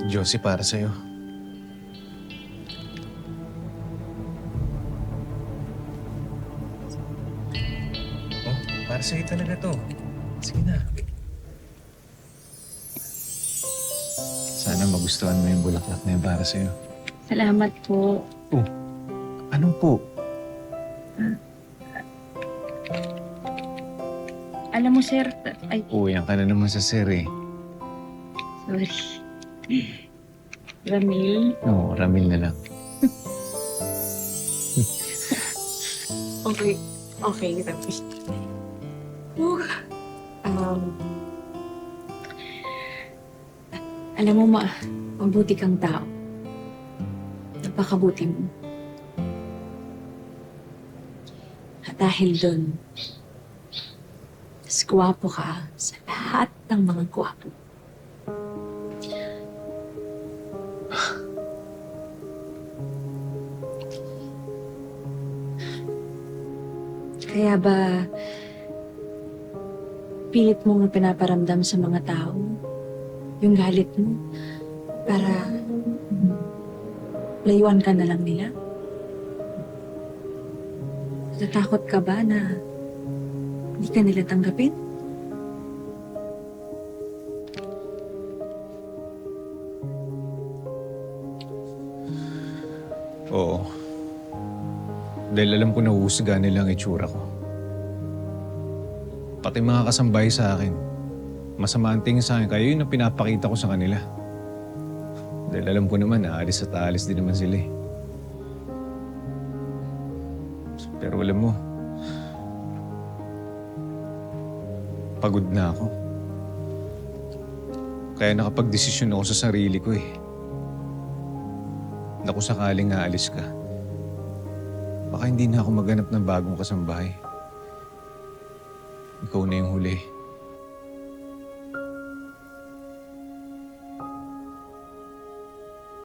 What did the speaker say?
Josie, para sa'yo. Oh, para sa'yo talaga to. Sige na. Sana magustuhan mo yung bulaklak na yun para sa'yo. Salamat po. Oh, anong po? Alam mo, sir, ay, Uyan ka na naman sa sir eh. sorry. Ramil, Oo, Ramil na lang. okay. Okay, Ramil. Whew. Um, alam mo, mabuti kang tao. Napakabuti mo. At dahil doon, mas gwapo ka sa lahat ng mga gwapo. Kaya ba, pilit mong pinaparamdam sa mga tao yung galit mo para layuan ka na lang nila? Natatakot ka ba na hindi ka nila tanggapin? Oo. Dahil alam ko na huhusga nila ang itsura ko. Pati mga kasambahay sa akin. Masama ang tingin sa akin, kaya yun ang pinapakita ko sa kanila. Dahil alam ko naman, aalis at aalis din naman sila eh. Pero alam mo, pagod na ako. Kaya nakapag-desisyon ako sa sarili ko eh. Na kung sakaling aalis ka, baka hindi na ako maghanap ng bagong kasambahay. Ikaw na yung huli.